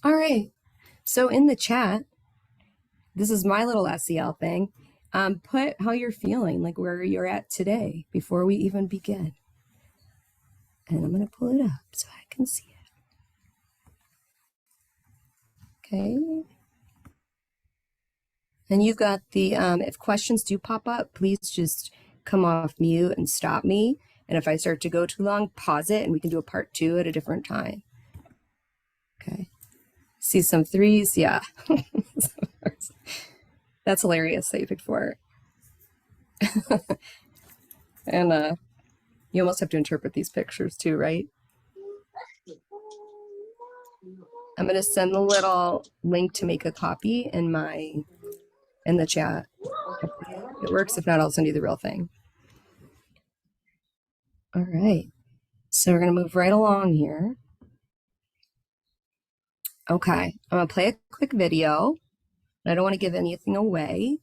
All right. So in the chat, this is my little SEL thing. Put how you're feeling, like where you're at today before we even begin. And I'm going to pull it up so I can see it. Okay. And you've got the, if questions do pop up, please just come off mute and stop me. And if I start to go too long, pause it and we can do a part 2 at a different time. Okay. See some 3s? Yeah. That's hilarious that you picked 4. And you almost have to interpret these pictures too, right? I'm going to send the little link to make a copy in the chat. It works. If not, I'll send you the real thing. All right. So we're going to move right along here. Okay. I'm going to play a quick video. I don't want to give anything away,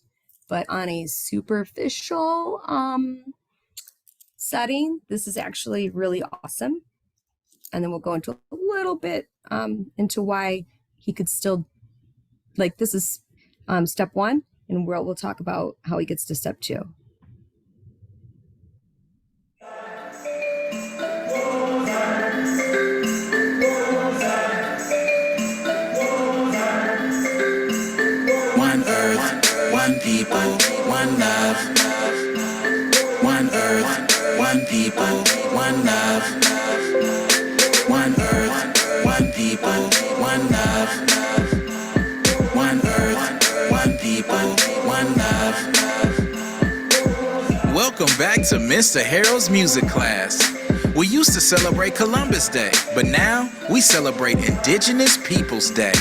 but on a superficial setting, this is actually really awesome. And then we'll go into a little bit into why he could still, like, this is step 1, and we'll talk about how he gets to step 2. One earth, one people, one love. One earth, one people, one love. One earth, one people, one love. One earth, one people, one love. Welcome back to Mr. Harold's music class. We used to celebrate Columbus Day, but now we celebrate Indigenous Peoples Day.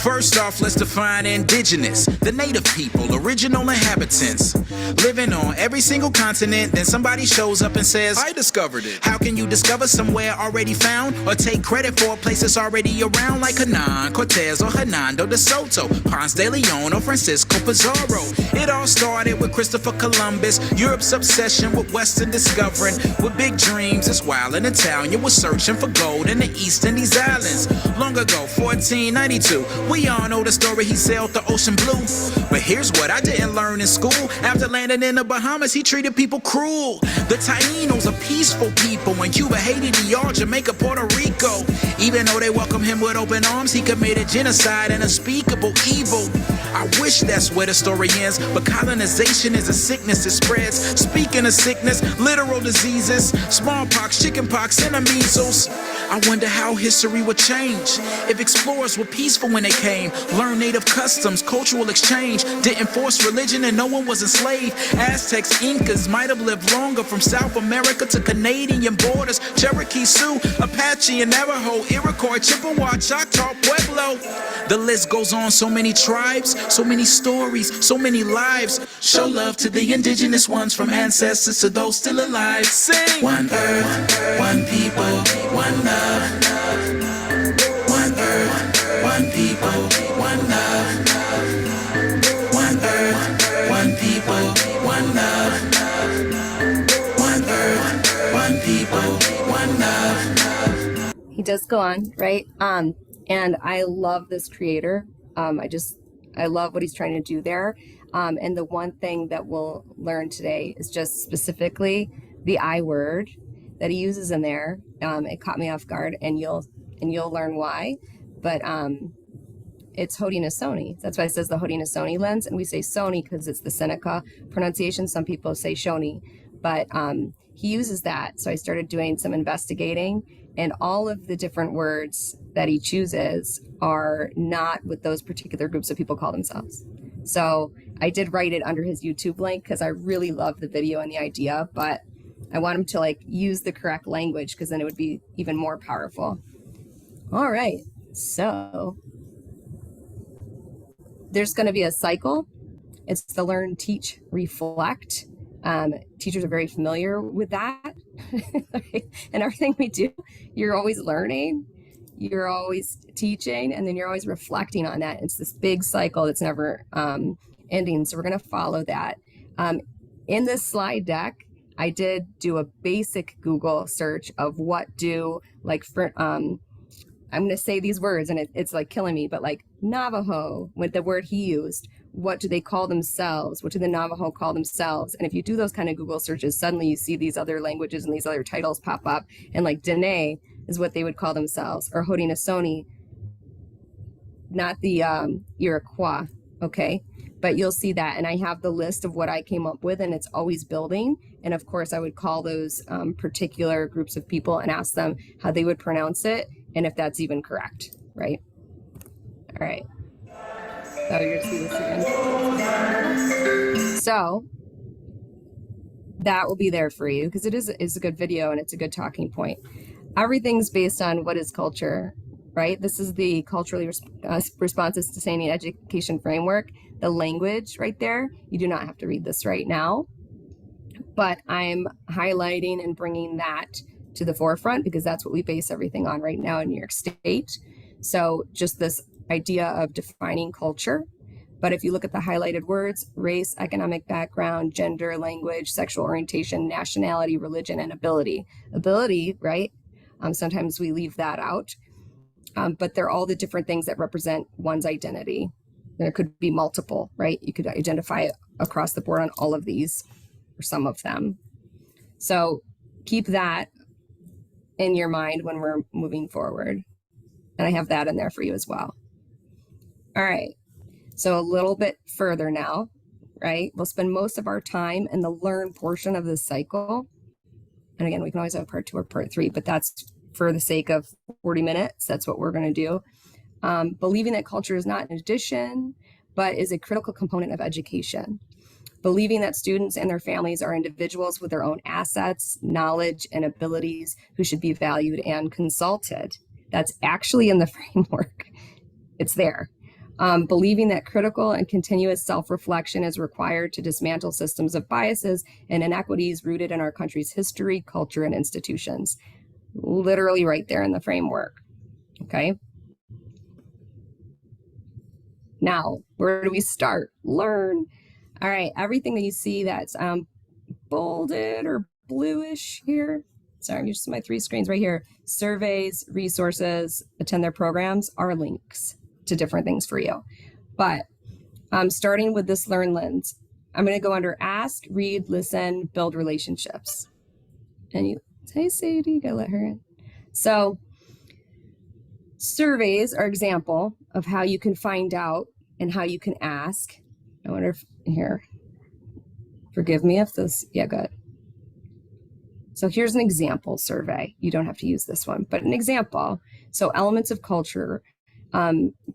First off, let's define indigenous, the native people, original inhabitants, living on every single continent. Then somebody shows up and says, I discovered it. How can you discover somewhere already found, or take credit for a place that's already around, like Hernan Cortez or Hernando de Soto, Ponce de Leon or Francisco Pizarro? It all started with Christopher Columbus, Europe's obsession with Western discovering. With big dreams, this wild and Italian was searching for gold in the East Indies Islands. Long ago, 1492, we all know the story, he sailed the ocean blue. But here's what I didn't learn in school. After landing in the Bahamas, he treated people cruel. The Tainos are peaceful people. When Cuba, Haiti, DR, Jamaica, Puerto Rico, even though they welcomed him with open arms, he committed genocide and unspeakable evil. I wish that's where the story ends, but colonization is a sickness that spreads. Speaking of sickness, literal diseases, smallpox, chickenpox, and the measles. I wonder how history would change if explorers were peaceful when they came, learned native customs, cultural exchange, didn't force religion and no one was enslaved. Aztecs, Incas might have lived longer, from South America to Canadian borders. Cherokee, Sioux, Apache, and Navajo, Iroquois, Chippewa, Choctaw, Pueblo. The list goes on. So many tribes, so many stories, so many lives. Show love to the indigenous ones, from ancestors to those still alive. Sing! One earth, one people, one love. One earth, one people, one love. One earth, one people, one love. One earth, one people, one love. He does go on, right? And I love this creator. I love what he's trying to do there. And the one thing that we'll learn today is just specifically the I word that he uses in there. It caught me off guard, and you'll learn why. But it's Haudenosaunee. That's why it says the Haudenosaunee Lens, and we say Sony because it's the Seneca pronunciation. Some people say Shoni, but he uses that. So I started doing some investigating, and all of the different words that he chooses are not what those particular groups of people call themselves. So I did write it under his YouTube link because I really love the video and the idea, but I want him to like use the correct language because then it would be even more powerful. All right, so there's going to be a cycle. It's the learn, teach, reflect. Teachers are very familiar with that. And everything we do, you're always learning, you're always teaching, and then you're always reflecting on that. It's this big cycle that's never ending. So we're going to follow that. In this slide deck, I did do a basic Google search of what do like for I'm going to say these words and it's like killing me, but like Navajo, with the word he used, what do they call themselves? What do the Navajo call themselves? And if you do those kind of Google searches, suddenly you see these other languages and these other titles pop up. And like Dene is what they would call themselves, or Haudenosaunee, not the Iroquois, okay? But you'll see that, and I have the list of what I came up with, and it's always building. And of course, I would call those particular groups of people and ask them how they would pronounce it, and if that's even correct, right? All right. So you're gonna see this again. So that will be there for you because it is a good video and it's a good talking point. Everything's based on what is culture, right? This is the culturally responsive sustaining education framework, the language right there. You do not have to read this right now, but I'm highlighting and bringing that to the forefront because that's what we base everything on right now in New York State. So just this idea of defining culture. But if you look at the highlighted words, race, economic background, gender, language, sexual orientation, nationality, religion, and ability. Ability, right? Sometimes we leave that out. But they're all the different things that represent one's identity. There could be multiple, right? You could identify across the board on all of these or some of them. So keep that in your mind when we're moving forward. And I have that in there for you as well. All right. So a little bit further now, right? We'll spend most of our time in the learn portion of this cycle. And again, we can always have part 2 or part 3, but that's for the sake of 40 minutes. That's what we're going to do. Believing that culture is not an addition, but is a critical component of education. Believing that students and their families are individuals with their own assets, knowledge, and abilities who should be valued and consulted. That's actually in the framework. It's there. Believing that critical and continuous self-reflection is required to dismantle systems of biases and inequities rooted in our country's history, culture, and institutions. Literally right there in the framework, okay? Now, where do we start? Learn. All right, everything that you see that's bolded or bluish here, sorry, I'm using my 3 screens right here, surveys, resources, attend their programs are links to different things for you. But starting with this Learn Lens, I'm going to go under ask, read, listen, build relationships. And you, hey Sadie, you gotta let her in. So surveys are example of how you can find out and how you can ask. I wonder if here, forgive me if this, yeah, good. So here's an example survey. You don't have to use this one, but an example. So elements of culture,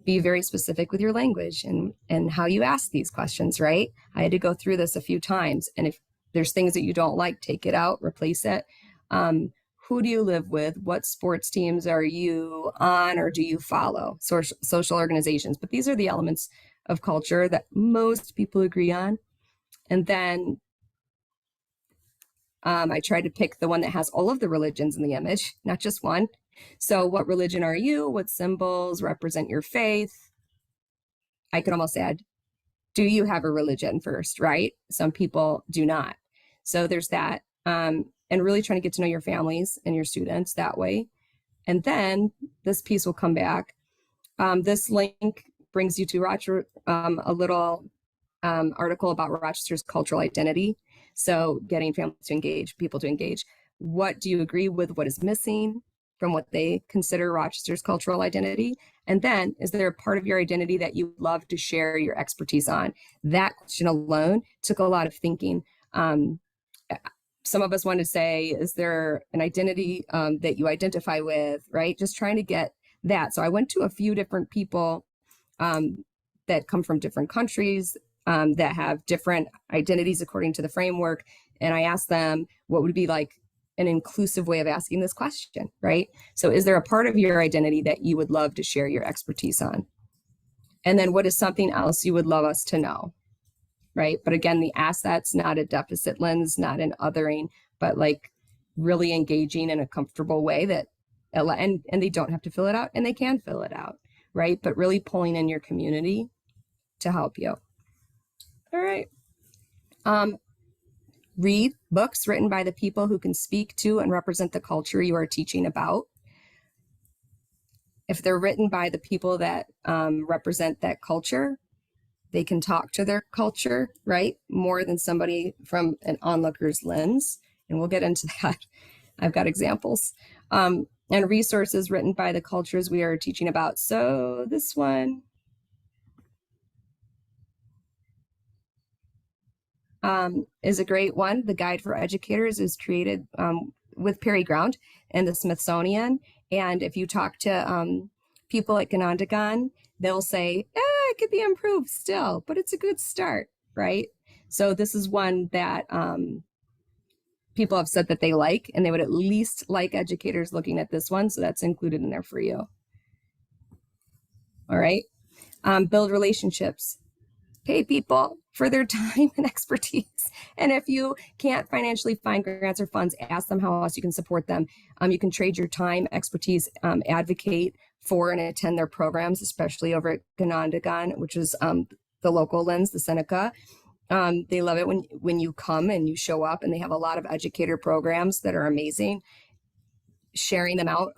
be very specific with your language and how you ask these questions, right? I had to go through this a few times. And if there's things that you don't like, take it out, replace it. Who do you live with? What sports teams are you on or do you follow? Social organizations. But these are the elements of culture that most people agree on. And then I tried to pick the one that has all of the religions in the image, not just one. So what religion are you? What symbols represent your faith? I could almost add, do you have a religion first, right? Some people do not. So there's that. And really trying to get to know your families and your students that way. And then this piece will come back. This link brings you to Rochester, a little article about Rochester's cultural identity. So getting families to engage, people to engage. What do you agree with? What is missing from what they consider Rochester's cultural identity? And then, is there a part of your identity that you love to share your expertise on? That question alone took a lot of thinking. Some of us want to say, is there an identity that you identify with, right? Just trying to get that. So I went to a few different people that come from different countries that have different identities according to the framework. And I asked them what would be like an inclusive way of asking this question, right? So is there a part of your identity that you would love to share your expertise on? And then what is something else you would love us to know? Right? But again, the assets, not a deficit lens, not an othering, but like really engaging in a comfortable way that, and they don't have to fill it out and they can fill it out, right? But really pulling in your community to help you. All right. Read books written by the people who can speak to and represent the culture you are teaching about. if they're written by the people that represent that culture, they can talk to their culture, right? More than somebody from an onlooker's lens. And we'll get into that. I've got examples. And resources written by the cultures we are teaching about. So this one is a great one. The Guide for Educators is created with Perry Ground and the Smithsonian. And if you talk to people at Ganondagan, they'll say, it could be improved still, but it's a good start, right? So this is one that people have said that they like, and they would at least like educators looking at this one. So that's included in there for you. All right. Build relationships. Pay people for their time and expertise. And if you can't financially find grants or funds, ask them how else you can support them. You can trade your time, expertise, advocate for and attend their programs, especially over at Ganondagan, which is the local lens, the Seneca. They love it when you come and you show up, and they have a lot of educator programs that are amazing. Sharing them out.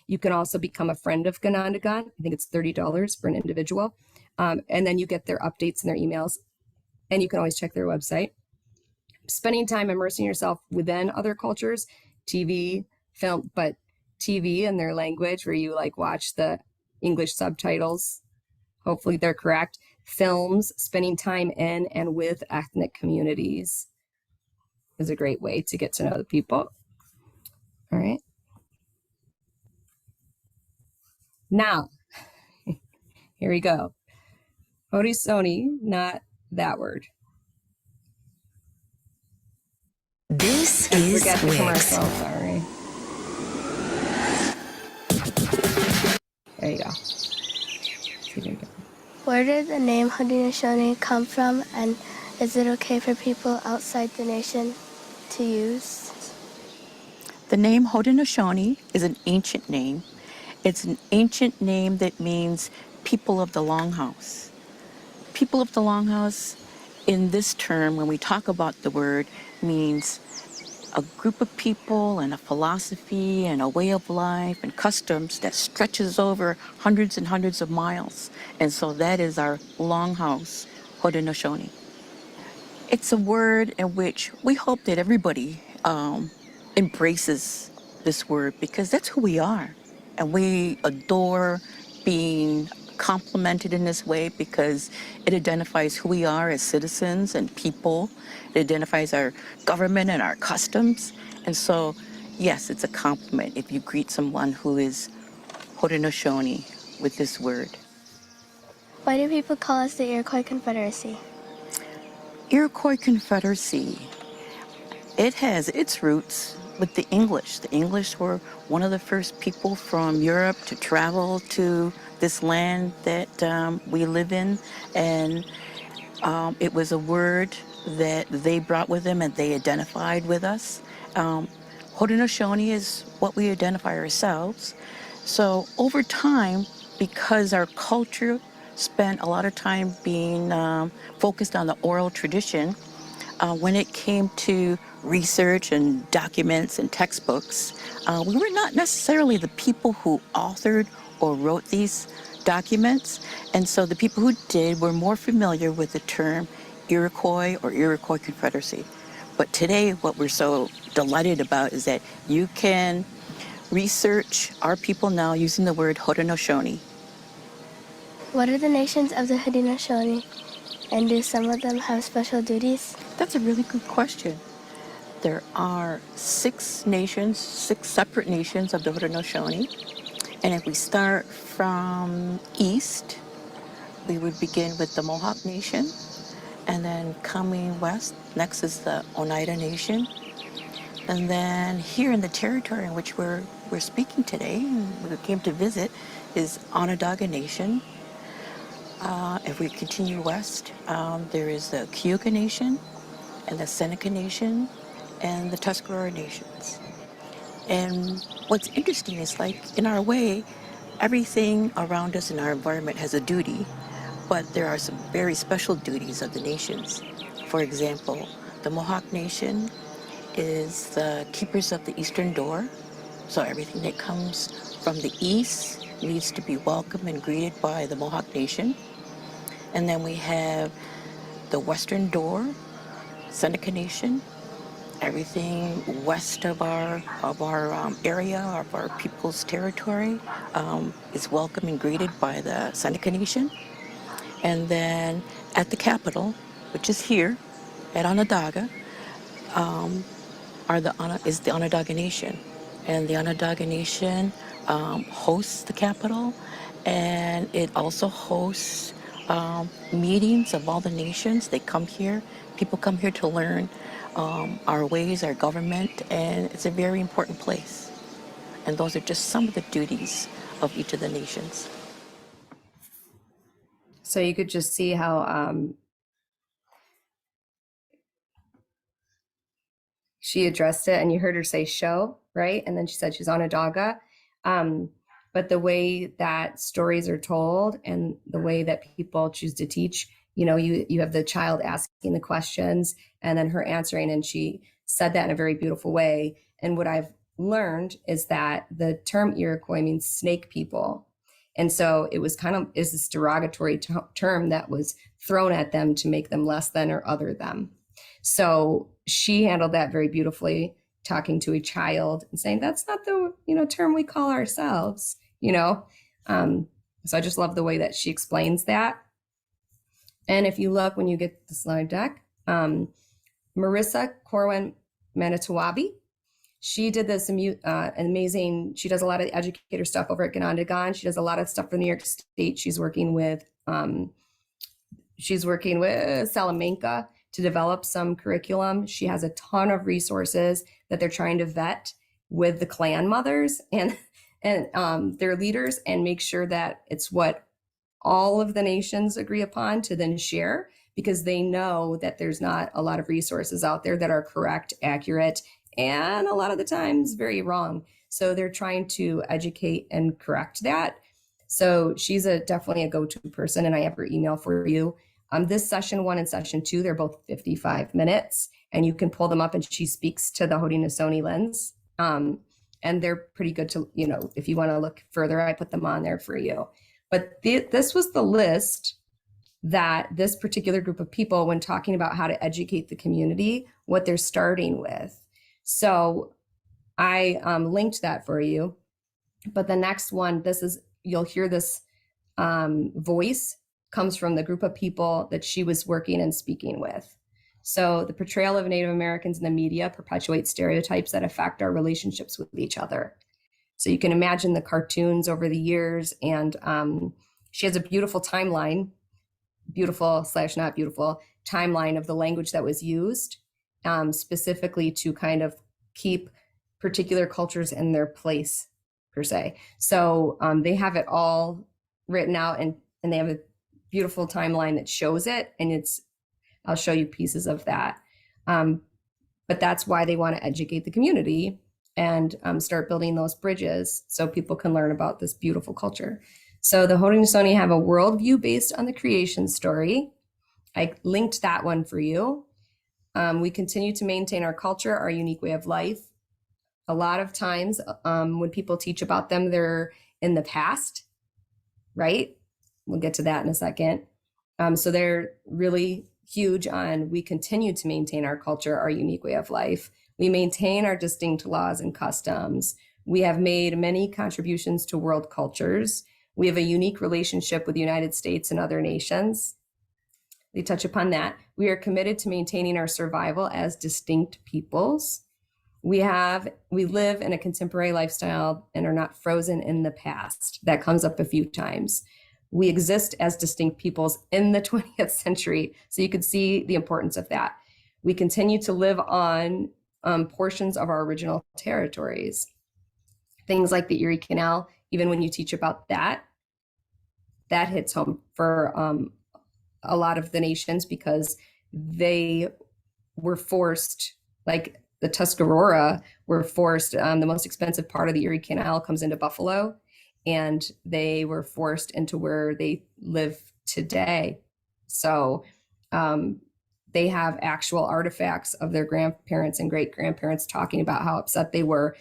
You can also become a friend of Ganondagan. I think it's $30 for an individual. And then you get their updates and their emails, and you can always check their website. Spending time immersing yourself within other cultures, TV, film, but TV in their language where you like watch the English subtitles. Hopefully they're correct. Films, spending time in and with ethnic communities is a great way to get to know the people. All right. Now, here we go. Haudenosaunee, not that word. This is Forget the Wix. commercial, sorry. There you go. Where did the name Haudenosaunee come from, and is it okay for people outside the nation to use? The name Haudenosaunee is an ancient name. It's an ancient name that means people of the Longhouse. People of the Longhouse, in this term, when we talk about the word, means a group of people and a philosophy and a way of life and customs that stretches over hundreds and hundreds of miles. And so that is our Longhouse, Haudenosaunee. It's a word in which we hope that everybody embraces this word, because that's who we are. And we adore being complimented in this way because it identifies who we are as citizens and people. It identifies our government and our customs. And so, yes, it's a compliment if you greet someone who is Haudenosaunee with this word. Why do people call us the Iroquois Confederacy? Iroquois Confederacy, it has its roots with the English. The English were one of the first people from Europe to travel to this land that we live in, and it was a word that they brought with them and they identified with us. Haudenosaunee is what we identify ourselves. So over time, because our culture spent a lot of time being focused on the oral tradition, when it came to research and documents and textbooks, we were not necessarily the people who authored or wrote these documents. And so the people who did were more familiar with the term Iroquois or Iroquois Confederacy. But today, what we're so delighted about is that you can research our people now using the word Haudenosaunee. What are the nations of the Haudenosaunee, and do some of them have special duties? That's a really good question. There are 6 nations, 6 separate nations of the Haudenosaunee. And if we start from east, we would begin with the Mohawk Nation. And then coming west, next is the Oneida Nation. And then here in the territory in which we're speaking today, and we came to visit, is Onondaga Nation. If we continue west, there is the Cayuga Nation and the Seneca Nation and the Tuscarora Nations. And what's interesting is, like, in our way, everything around us in our environment has a duty, but there are some very special duties of the nations. For example, the Mohawk Nation is the keepers of the eastern door. So everything that comes from the east needs to be welcomed and greeted by the Mohawk Nation. And then we have the Western Door, Seneca Nation. Everything west of our area, of our people's territory, is welcomed and greeted by the Seneca Nation. And then at the Capitol, which is here at Onondaga, is the Onondaga Nation. And the Onondaga Nation hosts the Capitol, and it also hosts meetings of all the nations. They come here. People come here to learn our ways, our government, and it's a very important place. And those are just some of the duties of each of the nations. So you could just see how she addressed it, and you heard her say show, right? And then she said she's Onondaga. But the way that stories are told and the way that people choose to teach, you have the child asking the questions and then her answering, and she said that in a very beautiful way. And what I've learned is that the term Iroquois means snake people. And so it was is this derogatory term that was thrown at them to make them less than or other them. So she handled that very beautifully, talking to a child and saying, that's not the, term we call ourselves, So I just love the way that she explains that. And if you look, when you get the slide deck, Marissa Corwin Manitowabi, she did this amazing, she does a lot of educator stuff over at Ganondagan. She does a lot of stuff for New York State. She's working with Salamanca to develop some curriculum. She has a ton of resources that they're trying to vet with the clan mothers and their leaders, and make sure that it's what all of the nations agree upon to then share, because they know that there's not a lot of resources out there that are correct, accurate, and a lot of the times very wrong. So they're trying to educate and correct that. So she's definitely a go-to person, and I have her email for you. This session 1 and session 2, they're both 55 minutes, and you can pull them up, and she speaks to the Haudenosaunee Lens. And they're pretty good to, if you want to look further, I put them on there for you. But this was the list that this particular group of people, when talking about how to educate the community, what they're starting with. So I linked that for you. But the next one, you'll hear this voice comes from the group of people that she was working and speaking with. So the portrayal of Native Americans in the media perpetuates stereotypes that affect our relationships with each other. So you can imagine the cartoons over the years, and she has a beautiful timeline, beautiful/not beautiful timeline of the language that was used, specifically to kind of keep particular cultures in their place, per se. So they have it all written out, and they have a beautiful timeline that shows it, and I'll show you pieces of that. But that's why they want to educate the community and start building those bridges so people can learn about this beautiful culture. So the Haudenosaunee have a worldview based on the creation story. I linked that one for you. We continue to maintain our culture, our unique way of life. A lot of times when people teach about them, they're in the past, right? We'll get to that in a second. So they're really huge on, we continue to maintain our culture, our unique way of life. We maintain our distinct laws and customs. We have made many contributions to world cultures. We have a unique relationship with the United States and other nations. They touch upon that. We are committed to maintaining our survival as distinct peoples. We live in a contemporary lifestyle and are not frozen in the past. That comes up a few times. We exist as distinct peoples in the 20th century. So you could see the importance of that. We continue to live on portions of our original territories. Things like the Erie Canal, even when you teach about that hits home for a lot of the nations, because they were forced, like the Tuscarora were forced, the most expensive part of the Erie Canal comes into Buffalo, and they were forced into where they live today. So they have actual artifacts of their grandparents and great grandparents talking about how upset they were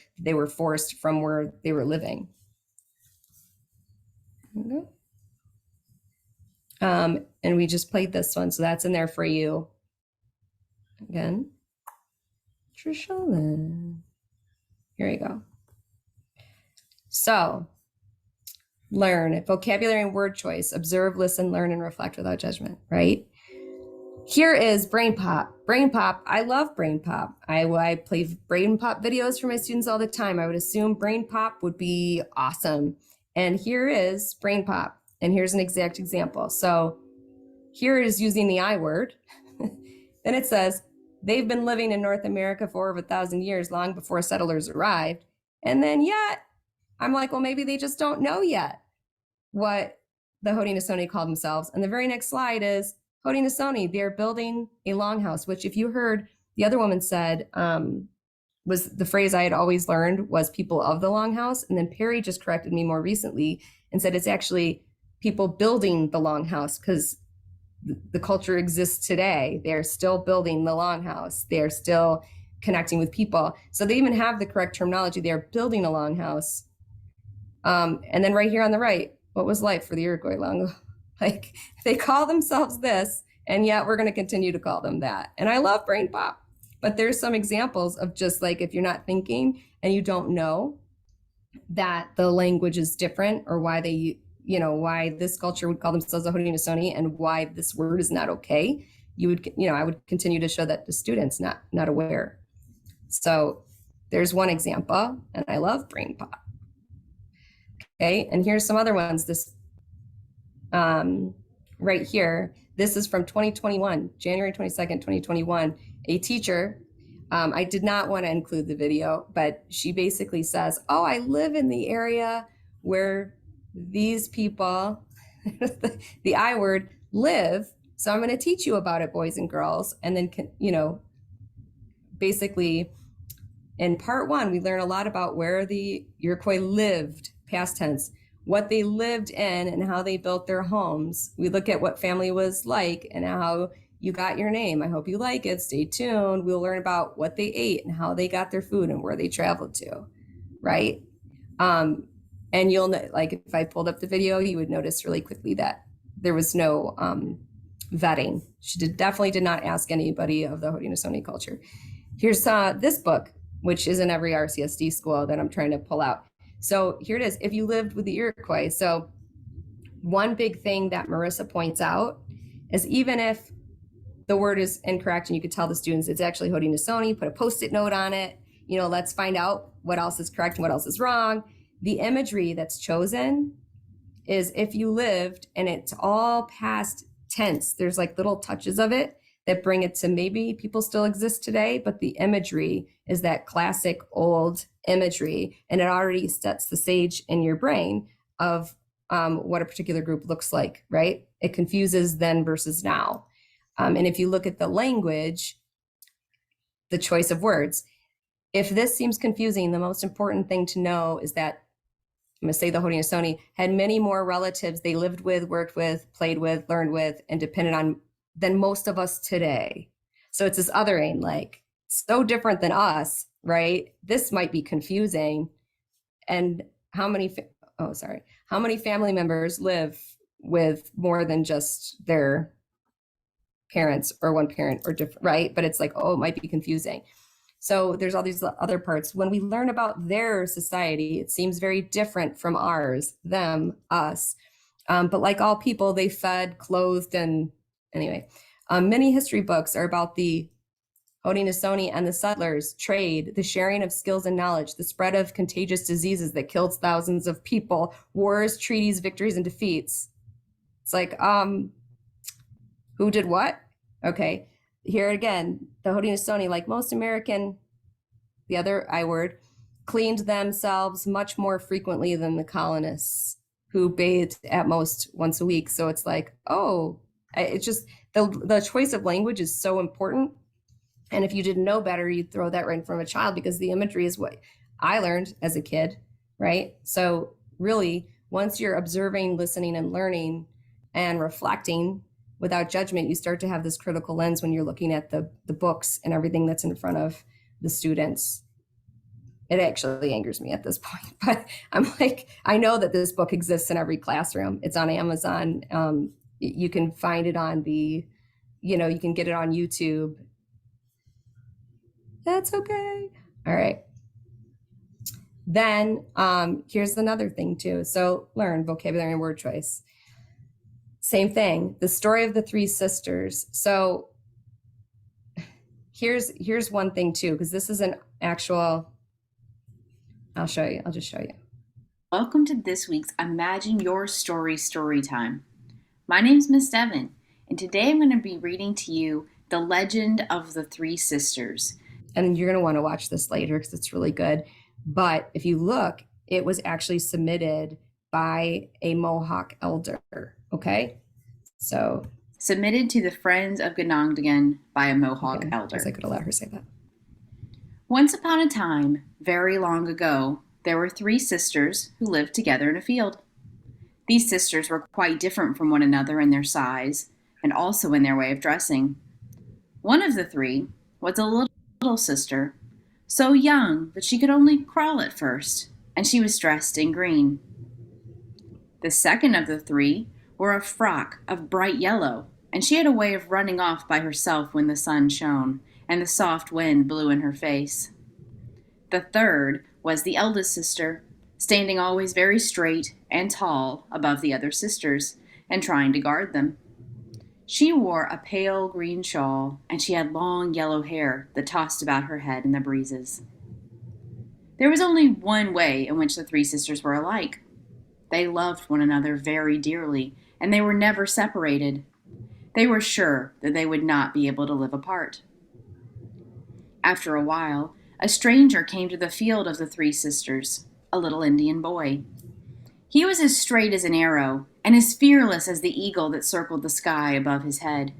forced from where they were living. There we go. And we just played this one, so that's in there for you. Again, Tricia Lynn. Here we go. So, learn, vocabulary and word choice, observe, listen, learn, and reflect without judgment, right? Here is Brain Pop. Brain Pop, I love Brain Pop. I play Brain Pop videos for my students all the time. I would assume Brain Pop would be awesome. And here is Brain Pop. And here's an exact example. So here is using the I word. Then it says, they've been living in North America for over 1,000 years, long before settlers arrived. And then yet, I'm like, well, maybe they just don't know yet what the Haudenosaunee call themselves. And the very next slide is Haudenosaunee. They're building a longhouse, which if you heard the other woman said, was the phrase I had always learned was people of the longhouse. And then Perry just corrected me more recently and said it's actually people building the longhouse, because the culture exists today. They're still building the longhouse. They're still connecting with people. So they even have the correct terminology. They're building a longhouse. And then right here on the right, what was life for the Iroquois long ago? Like, they call themselves this, and yet we're going to continue to call them that. And I love Brain Pop, but there's some examples of just like, if you're not thinking and you don't know that the language is different, or why they, why this culture would call themselves a Haudenosaunee and why this word is not okay, you would, I would continue to show that to students not aware. So there's one example, and I love Brain Pop. Okay, and here's some other ones. This right here, this is from 2021, January 22nd, 2021. A teacher, I did not want to include the video, but she basically says, oh, I live in the area where these people, the I word, live. So I'm going to teach you about it, boys and girls. And then, basically in part one, we learn a lot about where the Iroquois lived, past tense, what they lived in and how they built their homes. We look at what family was like and how you got your name. I hope you like it. Stay tuned. We'll learn about what they ate and how they got their food and where they traveled to, right? And you'll know, like, if I pulled up the video, you would notice really quickly that there was no vetting. She definitely did not ask anybody of the Haudenosaunee culture. Here's this book, which is in every RCSD school that I'm trying to pull out. So here it is, if you lived with the Iroquois. So one big thing that Marissa points out is even if the word is incorrect and you could tell the students it's actually Haudenosaunee, put a Post-it note on it, let's find out what else is correct and what else is wrong. The imagery that's chosen is if you lived, and it's all past tense. There's like little touches of it that bring it to maybe people still exist today, but the imagery is that classic old imagery, and it already sets the stage in your brain of what a particular group looks like, right? It confuses then versus now. And if you look at the language, the choice of words, if this seems confusing, the most important thing to know is that, I'm going to say the Haudenosaunee had many more relatives they lived with, worked with, played with, learned with, and depended on than most of us today. So it's this othering, like, so different than us, right? This might be confusing. And how many family members live with more than just their parents or one parent or different, right? But it's like, oh, it might be confusing. So there's all these other parts. When we learn about their society, it seems very different from ours, them, us. But like all people, they fed, clothed, and anyway, many history books are about the Haudenosaunee and the settlers, trade, the sharing of skills and knowledge, the spread of contagious diseases that killed thousands of people, wars, treaties, victories, and defeats. It's like, who did what? Okay, here again, the Haudenosaunee, like most American, the other I word, cleaned themselves much more frequently than the colonists, who bathed at most once a week. So it's like, oh, it's just the choice of language is so important. And if you didn't know better, you'd throw that right in front of a child, because the imagery is what I learned as a kid, right? So really, once you're observing, listening, and learning and reflecting without judgment, you start to have this critical lens when you're looking at the books and everything that's in front of the students. it actually angers me at this point, but I'm like, I know that this book exists in every classroom. It's on Amazon. You can find it on you can get it on YouTube. That's okay. All right. Then here's another thing too. So learn vocabulary and word choice. Same thing, the story of the three sisters. So here's one thing too, because this is an actual, I'll show you. I'll just show you. Welcome to this week's Imagine Your Story Storytime. My name's Miss Devon, and today I'm going to be reading to you The Legend of the Three Sisters. And you're going to want to watch this later because it's really good. But if you look, it was actually submitted by a Mohawk elder, okay? So submitted to the Friends of Ganongdagan by a Mohawk elder. I could allow her to say that. Once upon a time, very long ago, there were three sisters who lived together in a field. These sisters were quite different from one another in their size and also in their way of dressing. One of the three was a little sister, so young that she could only crawl at first, and she was dressed in green. The second of the three wore a frock of bright yellow, and she had a way of running off by herself when the sun shone and the soft wind blew in her face. The third was the eldest sister, standing always very straight and tall above the other sisters and trying to guard them. She wore a pale green shawl, and she had long yellow hair that tossed about her head in the breezes. There was only one way in which the three sisters were alike. They loved one another very dearly, and they were never separated. They were sure that they would not be able to live apart. After a while, a stranger came to the field of the three sisters, a little Indian boy. He was as straight as an arrow and as fearless as the eagle that circled the sky above his head.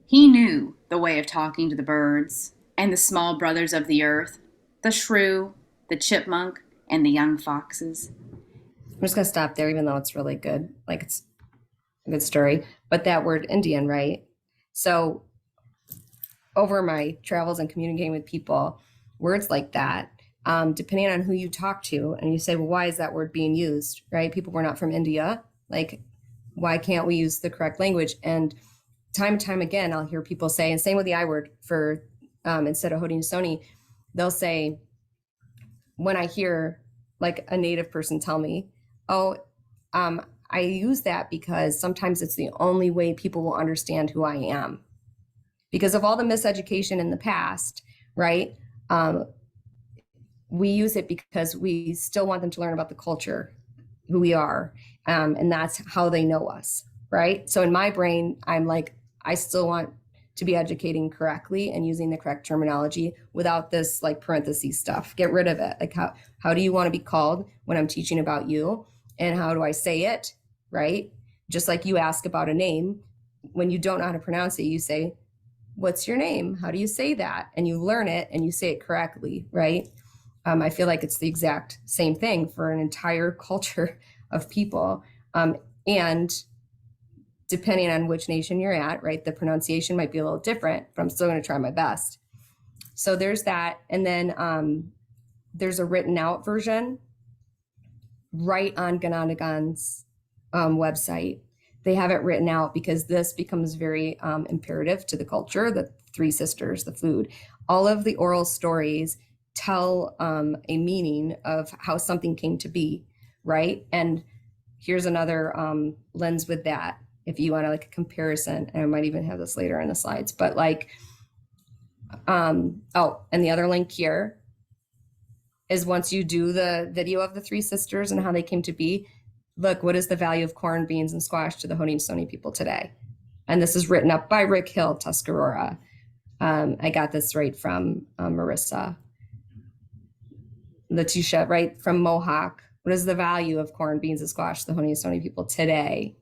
He knew the way of talking to the birds and the small brothers of the earth, the shrew, the chipmunk, and the young foxes. I'm just going to stop there, even though it's really good. Like, it's a good story. But that word Indian, right? So over my travels and communicating with people, words like that, depending on who you talk to, and you say, well, why is that word being used, right? People were not from India. Like, why can't we use the correct language? And time and time again, I'll hear people say, and same with the I word for instead of Haudenosaunee, they'll say, when I hear like a native person tell me, I use that because sometimes it's the only way people will understand who I am. Because of all the miseducation in the past, right? We use it because we still want them to learn about the culture, who we are, and that's how they know us, right? So in my brain, I'm like, I still want to be educating correctly and using the correct terminology without this like parentheses stuff. Get rid of it. Like how do you want to be called when I'm teaching about you? And how do I say it, right? Just like you ask about a name, when you don't know how to pronounce it, you say, what's your name? How do you say that? And you learn it and you say it correctly, right? I feel like it's the exact same thing for an entire culture of people. And depending on which nation you're at, right, the pronunciation might be a little different, but I'm still going to try my best. So there's that. And then there's a written out version right on Ganondagan's website. They have it written out because this becomes very imperative to the culture, the three sisters, the food. All of the oral stories tell a meaning of how something came to be, right? And here's another lens with that. If you want to like a comparison, and I might even have this later in the slides, but like, and the other link here is once you do the video of the three sisters and how they came to be, look, what is the value of corn, beans, and squash to the Haudenosaunee people today? And this is written up by Rick Hill, Tuscarora. I got this right from Marissa. Letitia, right, from Mohawk. What is the value of corn, beans, and squash to the Haudenosaunee people today?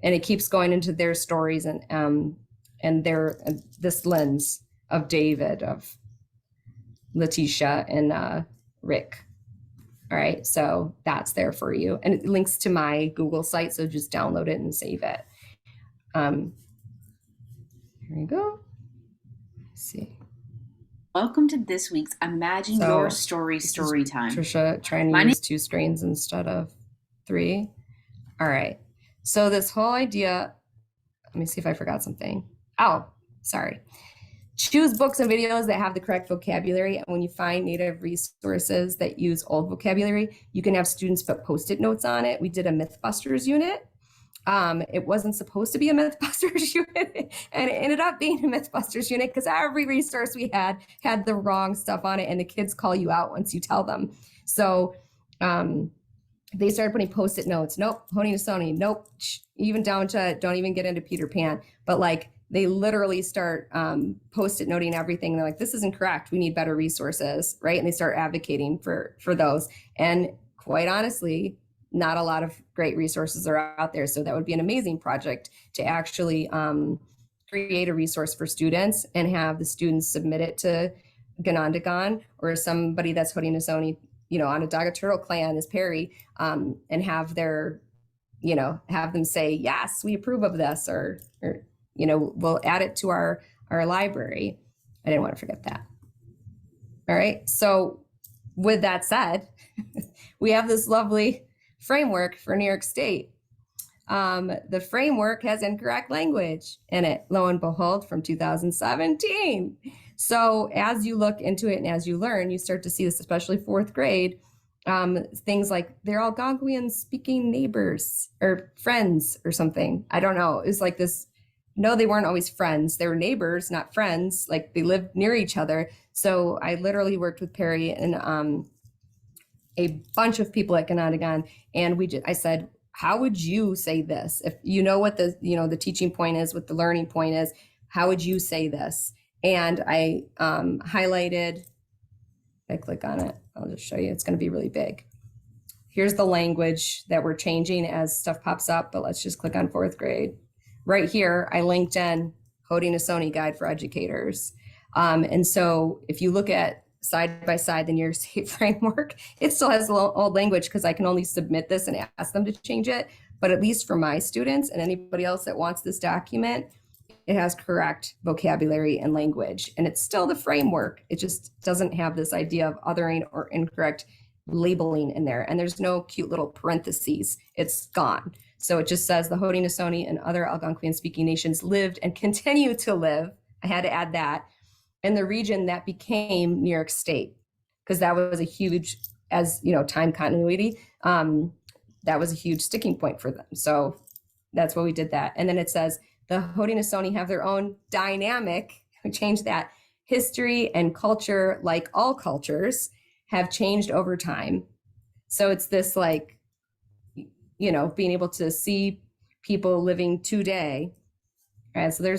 And it keeps going into their stories and their this lens of David, of Letitia, and Rick. All right, so that's there for you. And it links to my Google site, so just download it and save it. Here we go. Let's see. Welcome to this week's Imagine Your Story story time. Tricia trying to use 2 screens instead of 3. All right. So this whole idea, let me see if I forgot something. Oh, sorry. Choose books and videos that have the correct vocabulary. And when you find native resources that use old vocabulary, you can have students put Post-it notes on it. We did a Mythbusters unit. It wasn't supposed to be a Mythbusters unit, and it ended up being a Mythbusters unit because every resource we had the wrong stuff on it, and the kids call you out once you tell them. So they started putting Post-it notes. Nope, Haudenosaunee. Nope, even down to don't even get into Peter Pan. But like they literally start Post-it noting everything. They're like, this isn't correct. We need better resources, right? And they start advocating for those. And quite honestly, not a lot of great resources are out there. So that would be an amazing project to actually create a resource for students and have the students submit it to Ganondagan or somebody that's Haudenosaunee, Onondaga Turtle Clan is Perry, and have their, have them say, yes, we approve of this, or we'll add it to our library. I didn't want to forget that. All right. So with that said, we have this lovely framework for New York State. The framework has incorrect language in it, lo and behold, from 2017. So as you look into it and as you learn, you start to see this, especially 4th grade, things like they're Algonquian speaking neighbors or friends or something. I don't know. It's like this. No, they weren't always friends. They were neighbors, not friends. Like they lived near each other. So I literally worked with Perry and a bunch of people at Ganondagan, and I said, how would you say this? If you know what the teaching point is, what the learning point is, how would you say this? And I highlighted, if I click on it, I'll just show you, it's going to be really big. Here's the language that we're changing as stuff pops up, but let's just click on 4th grade. Right here, I linked in Haudenosaunee Guide for Educators. And so if you look at side by side the New York State framework, it still has a little old language because I can only submit this and ask them to change it. But at least for my students and anybody else that wants this document, it has correct vocabulary and language. And it's still the framework. It just doesn't have this idea of othering or incorrect labeling in there. And there's no cute little parentheses. It's gone. So it just says the Haudenosaunee and other Algonquian speaking nations lived and continue to live. I had to add that. In the region that became New York State, because that was a huge, time continuity, that was a huge sticking point for them. So that's why we did that. And then it says the Haudenosaunee have their own dynamic, we changed that, history and culture, like all cultures, have changed over time. So it's this being able to see people living today. All right, so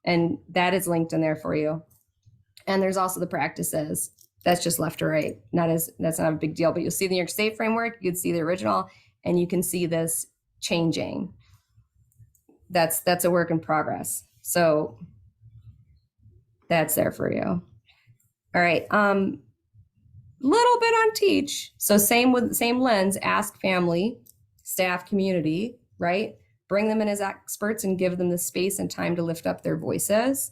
and that is linked in there for you. And there's also the practices. That's just left to right. That's not a big deal, but you'll see the New York State framework, you can see the original, and you can see this changing. That's a work in progress. So that's there for you. All right. Little bit on teach. So same lens, ask family, staff, community, right? Bring them in as experts and give them the space and time to lift up their voices.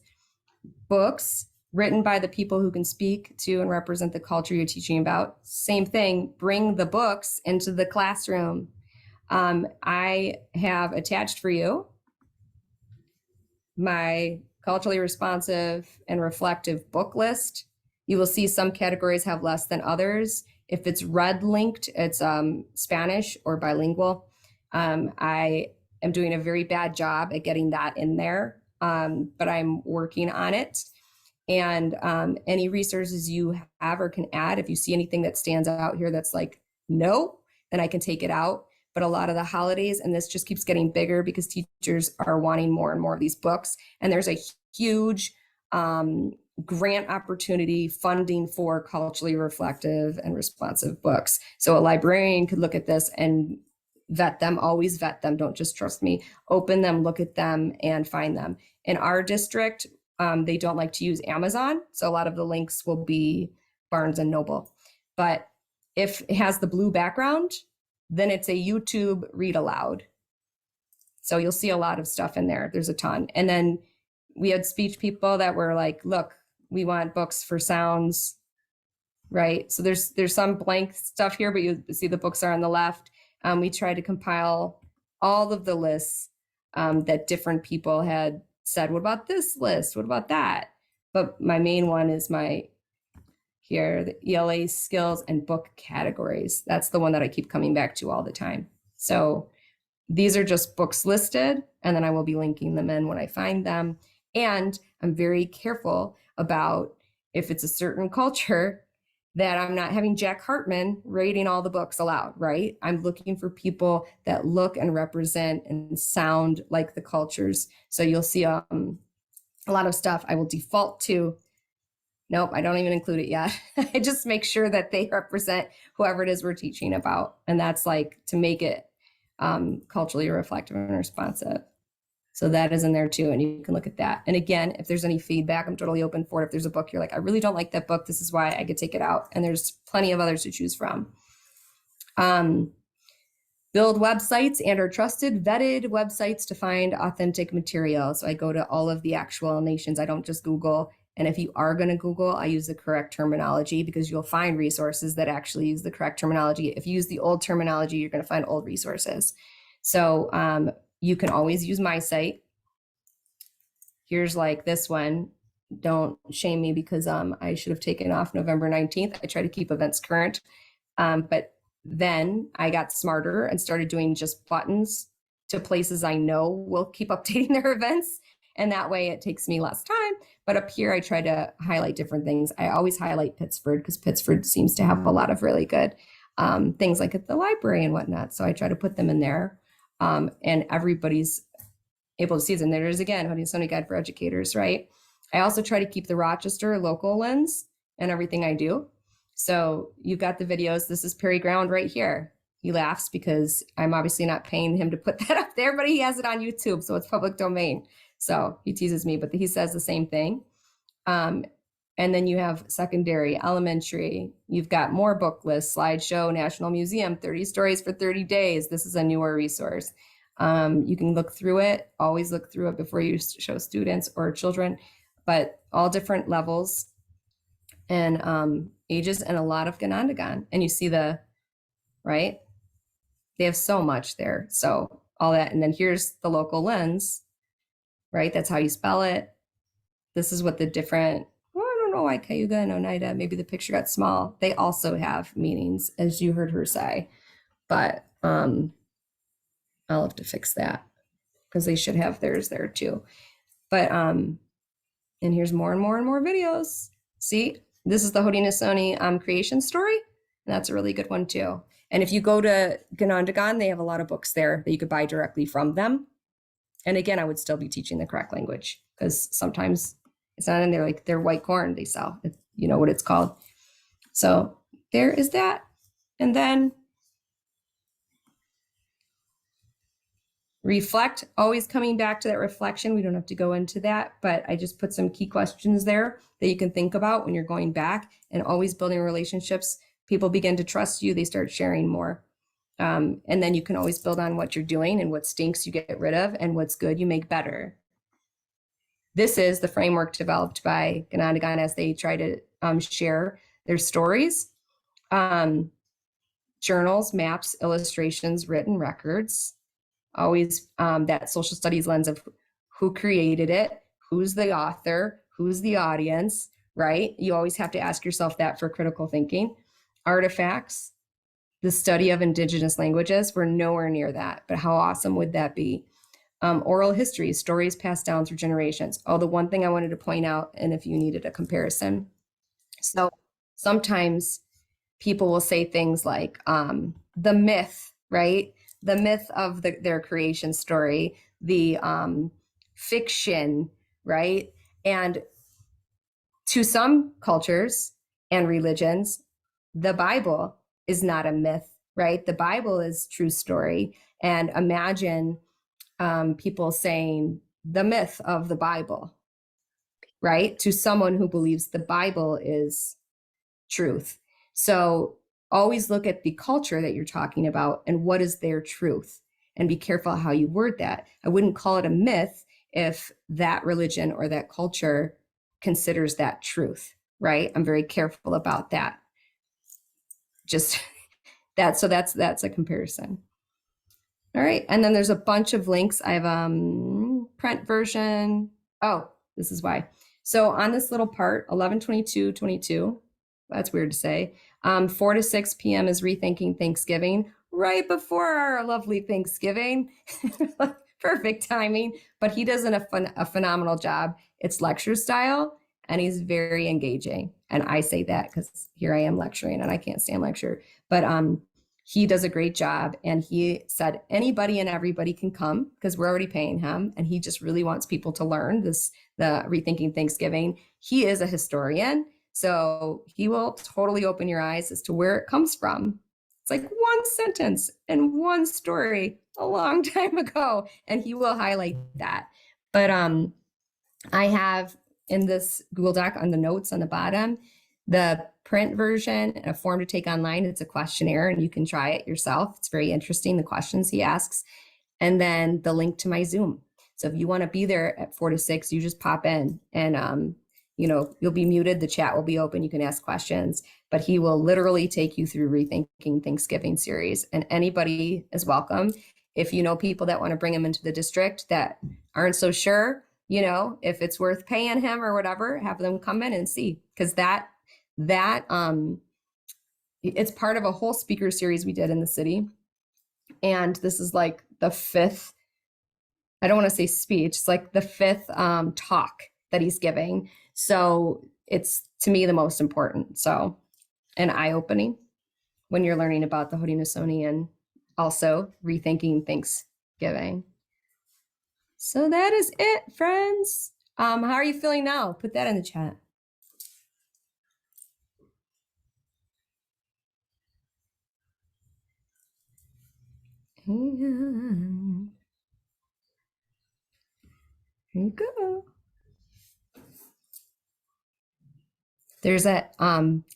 Books written by the people who can speak to and represent the culture you're teaching about. Same thing, bring the books into the classroom. I have attached for you my culturally responsive and reflective book list. You will see some categories have less than others. If it's red linked, it's Spanish or bilingual. I am doing a very bad job at getting that in there, but I'm working on it. And any resources you have or can add, if you see anything that stands out here that's like, no, then I can take it out. But a lot of the holidays, and this just keeps getting bigger because teachers are wanting more and more of these books. And there's a huge grant opportunity funding for culturally reflective and responsive books. So a librarian could look at this and vet them, always vet them. Don't just trust me. Open them, look at them, and find them. In our district, they don't like to use Amazon. So a lot of the links will be Barnes and Noble. But if it has the blue background, then it's a YouTube read aloud. So you'll see a lot of stuff in there. There's a ton. And then we had speech people that were like, look, we want books for sounds, right? So there's some blank stuff here, but you see the books are on the left. We tried to compile all of the lists that different people had said, what about this list? What about that? But my main one is the ELA skills and book categories. That's the one that I keep coming back to all the time. So these are just books listed, and then I will be linking them in when I find them. And I'm very careful about if it's a certain culture that I'm not having Jack Hartman rating all the books aloud, right? I'm looking for people that look and represent and sound like the cultures. So you'll see a lot of stuff I will default to. Nope, I don't even include it yet. I just make sure that they represent whoever it is we're teaching about. And that's like to make it culturally reflective and responsive. So that is in there too, and you can look at that. And again, if there's any feedback, I'm totally open for it. If there's a book you're like, I really don't like that book, this is why, I could take it out. And there's plenty of others to choose from. Build websites and or trusted, vetted websites to find authentic material. So I go to all of the actual nations. I don't just Google. And if you are going to Google, I use the correct terminology, because you'll find resources that actually use the correct terminology. If you use the old terminology, you're going to find old resources. So you can always use my site. Here's like this one. Don't shame me, because I should have taken off November 19th. I try to keep events current. But then I got smarter and started doing just buttons to places I know will keep updating their events. And that way it takes me less time. But up here, I try to highlight different things. I always highlight Pittsford, because Pittsford seems to have a lot of really good things like at the library and whatnot. So I try to put them in there. And everybody's able to see it. And there is, again, Haudenosaunee Guide for Educators, right? I also try to keep the Rochester local lens in everything I do. So you've got the videos. This is Perry Ground right here. He laughs because I'm obviously not paying him to put that up there, but he has it on YouTube, so it's public domain. So he teases me, but he says the same thing. And then you have secondary, elementary. You've got more book lists, slideshow, National Museum, 30 stories for 30 days. This is a newer resource. You can look through it, always look through it before you show students or children, but all different levels and ages, and a lot of Ganondagan. And you see right? They have so much there. So all that. And then here's the local lens, right? That's how you spell it. This is what the different, I don't know why Cayuga and Oneida, maybe the picture got small. They also have meanings, as you heard her say. But I'll have to fix that, because they should have theirs there too. But and here's more and more and more videos. See, this is the Haudenosaunee creation story. And that's a really good one too. And if you go to Ganondagan, they have a lot of books there that you could buy directly from them. And again, I would still be teaching the correct language, because sometimes it's not in there, like their white corn they sell, you know what it's called. So there is that. And then reflect, always coming back to that reflection. We don't have to go into that, but I just put some key questions there that you can think about when you're going back, and always building relationships. People begin to trust you, they start sharing more. And then you can always build on what you're doing, and what stinks you get rid of, and what's good you make better. This is the framework developed by Ganondagan as they try to share their stories, journals, maps, illustrations, written records. Always that social studies lens of who created it, who's the author, who's the audience, right? You always have to ask yourself that for critical thinking. Artifacts, the study of indigenous languages, we're nowhere near that, but how awesome would that be? Oral history, stories passed down through generations. Oh, the one thing I wanted to point out, and if you needed a comparison. So sometimes people will say things like the myth, right? The myth of their creation story, the fiction, right? And to some cultures and religions, the Bible is not a myth, right? The Bible is true story. And imagine people saying the myth of the Bible, right? To someone who believes the Bible is truth. So always look at the culture that you're talking about and what is their truth, and be careful how you word that. I wouldn't call it a myth if that religion or that culture considers that truth, right? I'm very careful about that. Just that, so that's a comparison. All right, and then there's a bunch of links. I have print version. Oh, this is why. So on this little part, 11/22/22, that's weird to say. 4 to 6 p.m. is Rethinking Thanksgiving, right before our lovely Thanksgiving. Perfect timing, but he does a phenomenal job. It's lecture style, and he's very engaging. And I say that because here I am lecturing, and I can't stand lecture. But he does a great job, and he said anybody and everybody can come because we're already paying him, and he just really wants people to learn the Rethinking Thanksgiving. He is a historian, so he will totally open your eyes as to where it comes from. It's like one sentence and one story a long time ago, and he will highlight that. But I have in this Google Doc on the notes on the bottom, the print version and a form to take online. It's a questionnaire and you can try it yourself. It's very interesting, the questions he asks. And then the link to my Zoom. So if you want to be there at 4 to 6, you just pop in and, you'll be muted. The chat will be open. You can ask questions, but he will literally take you through Rethinking Thanksgiving series, and anybody is welcome. If you know people that want to bring him into the district that aren't so sure, if it's worth paying him or whatever, have them come in and see, because that it's part of a whole speaker series we did in the city. And this is like the 5th, I don't want to say speech, it's like the 5th talk that he's giving. So it's, to me, the most important. So, and eye-opening when you're learning about the Haudenosaunee and also rethinking Thanksgiving. So that is it, friends. How are you feeling now? Put that in the chat. And there you go. There's I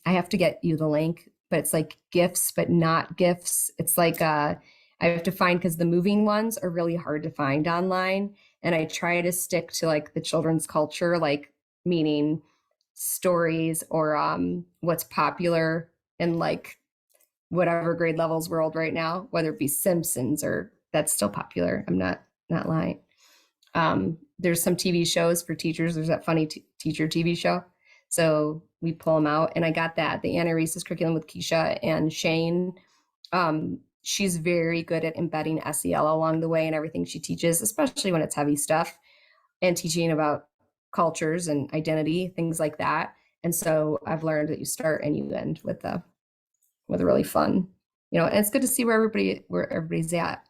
have to get you the link, but it's like gifts, but not gifts. It's like, I have to find, because the moving ones are really hard to find online. And I try to stick to like the children's culture, like meaning stories or what's popular in like whatever grade levels world right now, whether it be Simpsons or that's still popular. I'm not lying. There's some TV shows for teachers. There's that funny teacher TV show. So we pull them out, and I got that, the Anna Reese's curriculum with Keisha and Shane. She's very good at embedding SEL along the way and everything she teaches, especially when it's heavy stuff, and teaching about cultures and identity, things like that. And so I've learned that you start and you end with a really fun, and it's good to see where everybody's at.